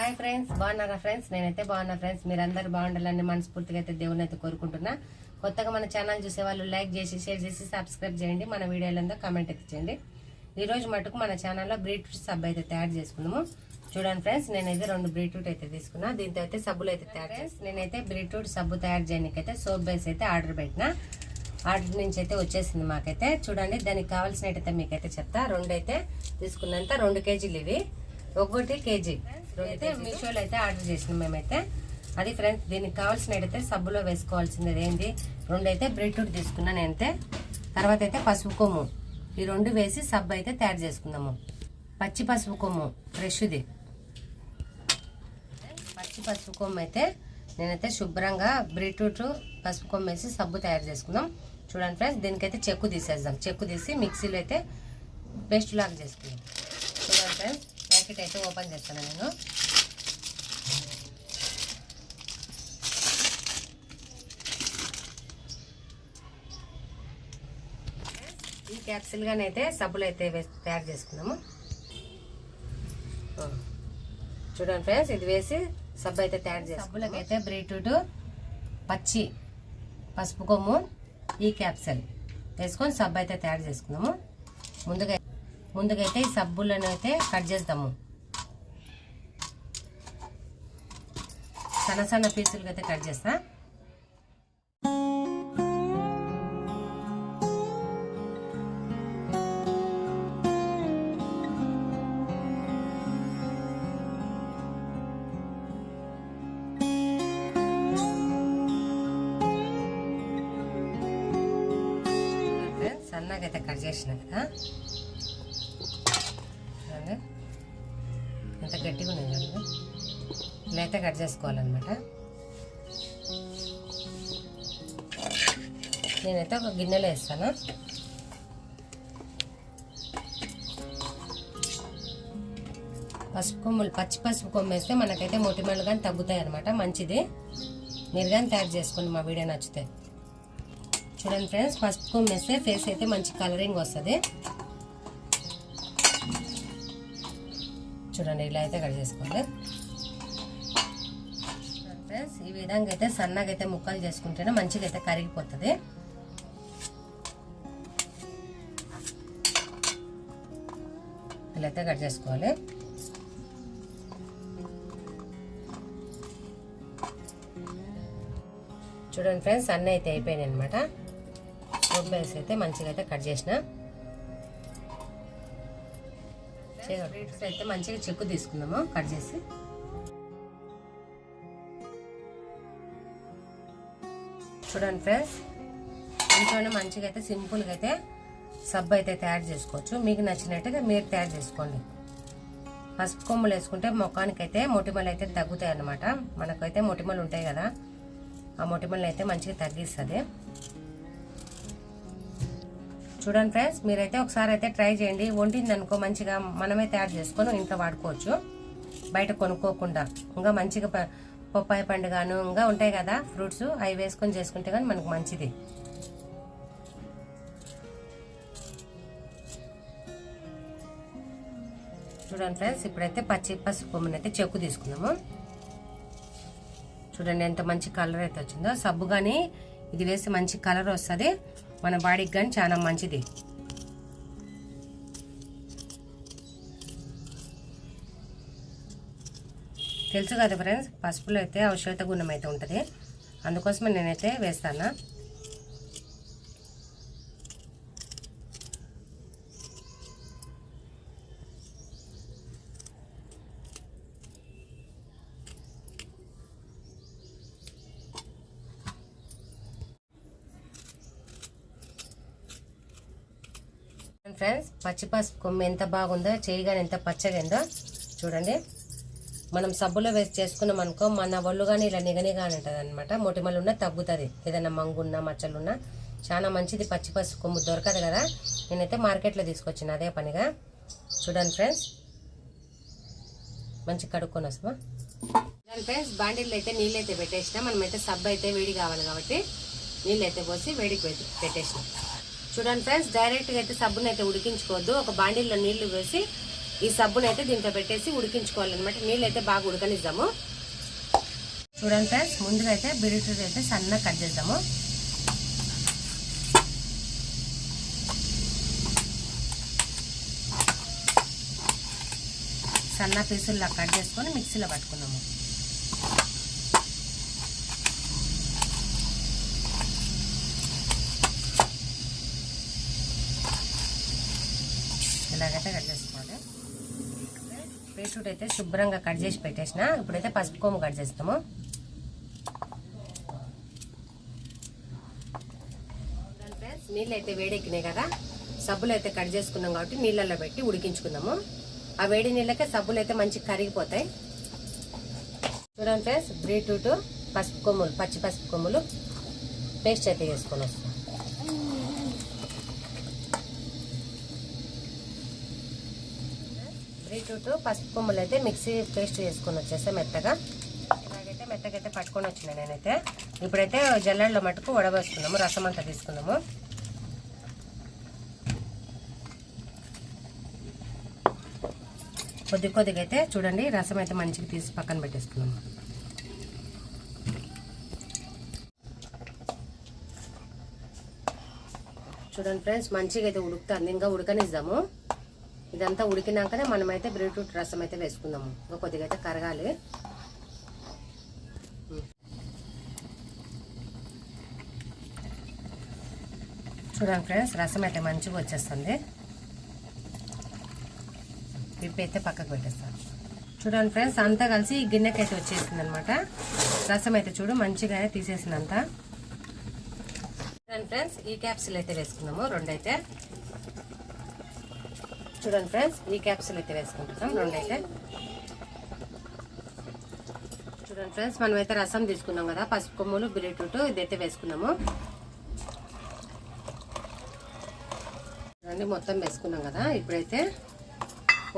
Hi friends, బాగున్నారా friends? నేనైతే బాగున్నా ఫ్రెండ్స్. మీరందరూ బాగుండాలని మనస్ఫూర్తిగా అయితే దేవుని అయితే కోరుకుంటున్నా. కొత్తగా మన ఛానల్ చూసే వాళ్ళు లైక్ చేసి, షేర్ చేసి, సబ్స్క్రైబ్ చేయండి. మన వీడియోలంతా కామెంట్ అయితే చేయండి. ఈ రోజు మటుకు మన ఛానల్లో బీట్రూట్ సబ్బు అయితే తయారు చేసుకున్నాము. చూడండి ఫ్రెండ్స్, నేనైతే 2 బీట్రూట్ అయితే తీసుకున్నా. దీంతో అయితే సబ్బులు అయితే తయారు చేసి, నేనైతే బీట్రూట్ సబ్బు తయారు చేయడానికి అయితే సోప్ బేస్ అయితే ఆర్డర్ పెట్టిన. ఆర్డర్ నుంచి అయితే వచ్చేసింది మాకైతే. చూడండి, దానికి కావాల్సిన అయితే మీకైతే చెప్తా. 2 అయితే తీసుకున్నంత 2 కేజీలు ఇవి, 1 కేజీ అయితే మీషోలో అయితే ఆర్డర్ చేసినాం మేమైతే. అది ఫ్రెండ్స్, దీనికి కావాల్సిన అయితే సబ్బులో వేసుకోవాల్సింది ఏంటి, 2 అయితే బీట్రూట్ తీసుకున్నా నేనైతే. తర్వాత అయితే పసుపు కొమ్ము, ఈ 2 వేసి సబ్బు అయితే తయారు చేసుకుందాము. పచ్చి పసుపు కొమ్ము ఫ్రెష్ది, పచ్చి పసుపు కొమ్ము అయితే నేనైతే శుభ్రంగా బీట్రూట్ పసుపు కొమ్ము వేసి సబ్బు తయారు చేసుకుందాం. చూడండి ఫ్రెండ్స్, దీనికైతే చెక్కు తీసేద్దాం. చెక్కు తీసి మిక్సీలో అయితే పేస్ట్ లాగా చేసుకుందాం. చూడండి ఫ్రెండ్స్, ప్యాకెట్ అయితే ఓపెన్ చేస్తాను నేను. ఈ క్యాప్సిల్గానైతే సబ్బులు అయితే తయారు చేసుకున్నాము. చూడండి ఫ్రెండ్స్, ఇది వేసి సబ్బు అయితే తయారు చేసి, సబ్బులకైతే బీట్రూట్, పచ్చి పసుపు కొమ్ము, ఈ క్యాప్సిల్ వేసుకొని సబ్బు అయితే తయారు చేసుకున్నాము. ముందుగా అయితే ఈ సబ్బులను అయితే కట్ చేద్దాము. సన్న సన్న పీసులుగా అయితే కట్ చేస్తా. సన్నగా అయితే కట్ చేసిన కదా, చూడండి ఎంత గట్టిగా ఉంది చూడండి. ఇలా అయితే కట్ చేసుకోవాలన్నమాట. నేనైతే ఒక గిన్నెలో వేస్తాను. పసుపు కొమ్ములు, పచ్చి పసుపు కొమ్ము వేస్తే మనకైతే మొటిమలు కానీ తగ్గుతాయి అనమాట. మంచిది, మీరు కానీ తయారు చేసుకోండి మా వీడియో నచ్చితే. చూడండి ఫ్రెండ్స్, పసుపు కొమ్ము వేస్తే ఫేస్ అయితే మంచి కలరింగ్ వస్తుంది. చూడండి, ఇలా అయితే కట్ చేసుకోవాలి ఫ్రెండ్స్. ఈ విధంగా అయితే సన్నగా అయితే ముక్కలు చేసుకుంటేనే మంచిగా అయితే కరిగిపోతుంది. ఇలా అయితే కట్ చేసుకోవాలి. చూడండి ఫ్రెండ్స్, అన్నీ అయితే అయిపోయినాయి అనమాట. సోప్ బేస్ అయితే మంచిగా అయితే కట్ చేసిన. బీట్రూట్ అయితే మంచిగా చెక్కు తీసుకుందాము కట్ చేసి. చూడండి ఫ్రెండ్స్, ఇంట్లోనే మంచిగా అయితే సింపుల్గా అయితే సబ్బు అయితే తయారు చేసుకోవచ్చు. మీకు నచ్చినట్టుగా మీరు తయారు చేసుకోండి. పసుపు కొమ్ములు వేసుకుంటే ముఖానికైతే మొటిమలు అయితే తగ్గుతాయి అన్నమాట. మనకైతే మొటిమలు ఉంటాయి కదా, ఆ మొటిమల్ని అయితే మంచిగా తగ్గిస్తుంది. చూడండి ఫ్రెండ్స్, మీరైతే ఒకసారి అయితే ట్రై చేయండి. వండింది అనుకో మంచిగా మనమే తయారు చేసుకొని ఇంట్లో వాడుకోవచ్చు, బయట కొనుక్కోకుండా. ఇంకా మంచిగా పప్పాయ పండు గాను ఇంకా ఉంటాయి కదా ఫ్రూట్స్, అవి వేసుకొని చేసుకుంటే కానీ మనకు మంచిది. చూడండి ఫ్రెండ్స్, ఇప్పుడైతే పచ్చి పసుపు కొమ్ముని అయితే చెక్కు తీసుకున్నాము. చూడండి ఎంత మంచి కలర్ అయితే వచ్చిందో. సబ్బు కానీ ఇది వేస్తే మంచి కలర్ వస్తుంది, మన బాడీకి కానీ చాలా మంచిది. తెలుసు కదా ఫ్రెండ్స్, పసుపులో అయితే ఔషధ గుణం అయితే ఉంటుంది, అందుకోసమే నేనైతే వేస్తాను. ఫ్రెండ్స్, పచ్చి పసుపు కొమ్ము ఎంత బాగుందో, చేయగానే ఎంత పచ్చగా ఉందో చూడండి. మనం సబ్బులో వేసి చేసుకున్నాం అనుకో, మన ఒళ్ళు కానీ ఇలా నిగనిగా ఉంటుంది అనమాట. మొటిమలు ఉన్నా తగ్గుతుంది, ఏదైనా మంగున్నా మచ్చలున్నా చాలా మంచిది. పచ్చి పసుపు కొమ్ము దొరకదు కదా, నేనైతే మార్కెట్లో తీసుకొచ్చిన అదే పనిగా. చూడండి ఫ్రెండ్స్, మంచి కడుక్కొని వస్తామా. చూడండి ఫ్రెండ్స్, బాండీలు అయితే నీళ్ళు అయితే పెట్టేసిన. మనమైతే సబ్బు అయితే వేడి కావాలి కాబట్టి నీళ్ళు అయితే పోసి వేడికి పెట్టేసిన. చూడండి ఫ్రెండ్స్, డైరెక్ట్గా అయితే సబ్బుని అయితే ఉడికించుకోవద్దు. ఒక బాండీలో నీళ్లు వేసి ఈ సబ్బును అయితే దీంట్లో పెట్టేసి ఉడికించుకోవాలన్నమాట. నీళ్ళు అయితే బాగా ఉడకనిద్దాము. చూడండి ఫ్రెండ్స్, ముందుగా అయితే బీట్రూట్ అయితే సన్నగా కట్ చేద్దాము. సన్న పీసుల్లా కట్ చేసుకొని మిక్సీలో పట్టుకున్నాము. ఇలాగైతే కట్ చేసుకోవాలి. బీట్రూట్ అయితే శుభ్రంగా కట్ చేసి పెట్టేసిన. ఇప్పుడైతే పసుపు కొమ్ము కట్ చేస్తాము. నీళ్ళు అయితే వేడెక్కినాయి కదా, సబ్బులు అయితే కట్ చేసుకున్నాం కాబట్టి నీళ్ళల్లో పెట్టి ఉడికించుకుందాము. ఆ వేడి నీళ్ళకే సబ్బులు అయితే మంచిగా కరిగిపోతాయి. చూడండి ఫ్రెండ్స్, బీట్రూట్ పసుపు కొమ్ములు, పచ్చి పసుపు కొమ్ములు పేస్ట్ అయితే చేసుకొని వస్తాం. బీట్రూట్ పసుపు కొమ్ములు అయితే మిక్సీ పేస్ట్ చేసుకొని వచ్చేస్తే మెత్తగా. ఇలాగైతే మెత్తగైతే పట్టుకొని వచ్చినా నేనైతే. ఇప్పుడైతే జల్లెడలో మట్టుకు వడబోసుకున్నాము. రసం అంతా తీసుకున్నాము. కొద్దిగా అయితే చూడండి, రసం అయితే మంచిగా తీసి పక్కన పెట్టేసుకున్నాము. చూడండి ఫ్రెండ్స్, మంచిగా అయితే ఉడుకుతుంది. ఇంకా ఉడకనిద్దాము. ఇదంతా ఉడికినాకనే మనమైతే బీట్రూట్ రసం అయితే వేసుకుందాము. ఇంకా కొద్దిగా అయితే కరగాలి. చూడండి ఫ్రెండ్స్, రసం అయితే మంచిగా వచ్చేస్తుంది. పిప్పి అయితే పక్కకు పెట్టేస్తాను. చూడండి ఫ్రెండ్స్, అంతా కలిసి ఈ గిన్నెకైతే వచ్చేసింది అనమాట. రసం అయితే చూడు మంచిగానే తీసేసిందంతా. చూడండి ఫ్రెండ్స్, ఈ క్యాప్సిల్ అయితే వేసుకున్నాము. రెండైతే చూడండి ఫ్రెండ్స్, ఈ క్యాప్సిల్ అయితే వేసుకుంటున్నాం. రెండైతే చూడండి ఫ్రెండ్స్, మనమైతే రసం తీసుకున్నాం కదా, పసుపు కొమ్ములు, బీట్రూట్ ఇదైతే వేసుకున్నాము. చూడండి, మొత్తం వేసుకున్నాం కదా. ఇప్పుడైతే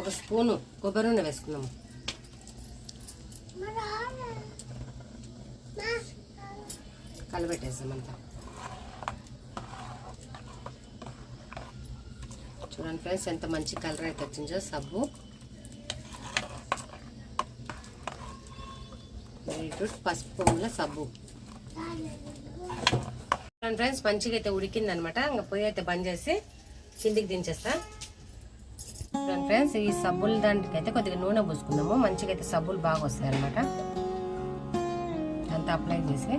ఒక స్పూను కొబ్బరి నూనె వేసుకున్నాము. కలబెట్టేస్తామంతా. చూడండి ఫ్రెండ్స్, ఎంత మంచి కలర్ అయితే వచ్చిందో సబ్బు. బీట్రూట్ పసుపు కొమ్ముల సబ్బు. చూడండి ఫ్రెండ్స్, మంచిగా అయితే ఉడికింది అనమాట. ఇంకా పొయ్యి అయితే బంద్ చేసి కిందికి దించేస్తా. చూడండి ఫ్రెండ్స్, ఈ సబ్బుల దానికి అయితే కొద్దిగా నూనె పూసుకుందాము. మంచిగా అయితే సబ్బులు బాగా వస్తాయి అనమాట. అంతా అప్లై చేసి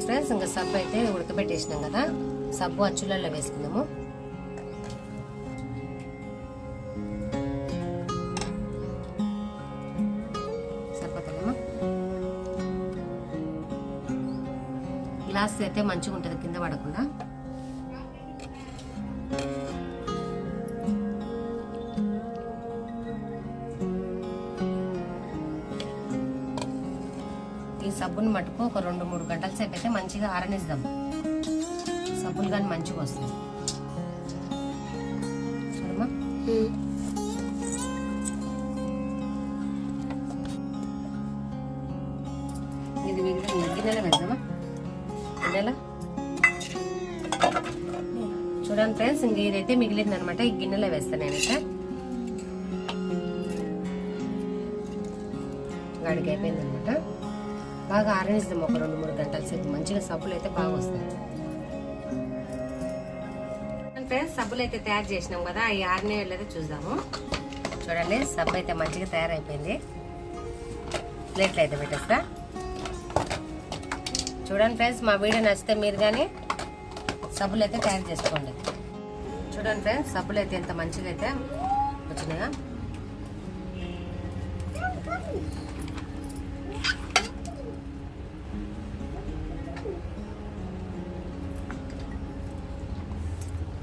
ఫ్రెండ్స్, ఇంకా సబ్బు అయితే ఉడకబెట్టేసినాం కదా, సబ్బు అచ్చులలో వేసుకుందాము. గ్లాస్ అయితే మంచిగా ఉంటుంది, కింద పడకుండా. ఈ సబ్బుని మట్టుకు ఒక 2-3 గంటల సేపు అయితే మంచిగా ఆరనిద్దాం. సబ్బులు కానీ మంచిగా వస్తాయి. చూడమ్మా, ఇది గిన్నెలో వేద్దామా? గిన్నెలో చూడండి ఫ్రెండ్స్, ఇంక ఇదైతే మిగిలింది అనమాట. ఈ గిన్నెలో వేస్తాను నేనైతే. గాడికి అయిపోయింది అనమాట. బాగా ఆరనిద్దాం ఒక 2-3 గంటల సేపు. మంచిగా సబ్బులు అయితే బాగా వస్తాయి ఫ్రెండ్స్. సబ్బులు అయితే తయారు చేసినాం కదా, ఈ ఆరినే వెళ్ళేది చూద్దాము. చూడండి, సబ్బు అయితే మంచిగా తయారైపోయింది. ప్లేట్లు అయితే పెట్టేస్తా. చూడండి ఫ్రెండ్స్, మా వీడియో నచ్చితే మీరు కానీ సబ్బులు అయితే తయారు చేసుకోండి. చూడండి ఫ్రెండ్స్, సబ్బులు అయితే ఎంత మంచిగా అయితే వచ్చినాయా.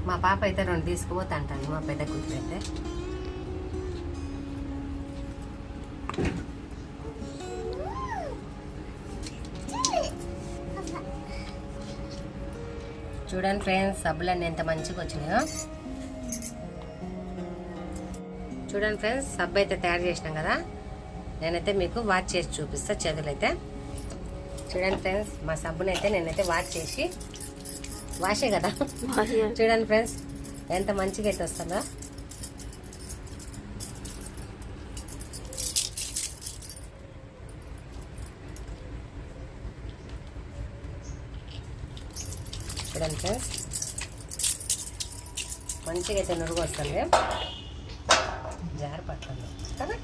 మా పాప అయితే 2 తీసుకుపోతా అంటాను. మా పెద్ద కూతురు అయితే చూడండి ఫ్రెండ్స్, సబ్బులన్నీ ఎంత మంచిగా వచ్చినాయో. చూడండి ఫ్రెండ్స్, సబ్బు అయితే తయారు చేసినాం కదా. నేనైతే మీకు వాష్ చేసి చూపిస్తా. చేతులైతే చూడండి ఫ్రెండ్స్, మా సబ్బుని అయితే నేనైతే వాషే కదా. చూడండి ఫ్రెండ్స్ ఎంత మంచిగా అయితే వస్తుందో. చూడండి ఫ్రెండ్స్ మంచిగా అయితే నురుగు వస్తుంది, జారి పడుతుంది కదా.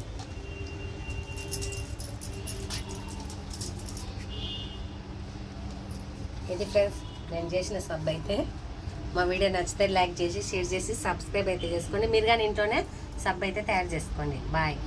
ఇది ఫ్రెండ్స్ నేను చేసిన సబ్బు అయితే. మా వీడియో నచ్చితే లైక్ చేసి షేర్ చేసి సబ్స్క్రైబ్ అయితే చేసుకోండి. మీరు కానీ ఇంట్లోనే సబ్బు అయితే తయారు చేసుకోండి. బాయ్.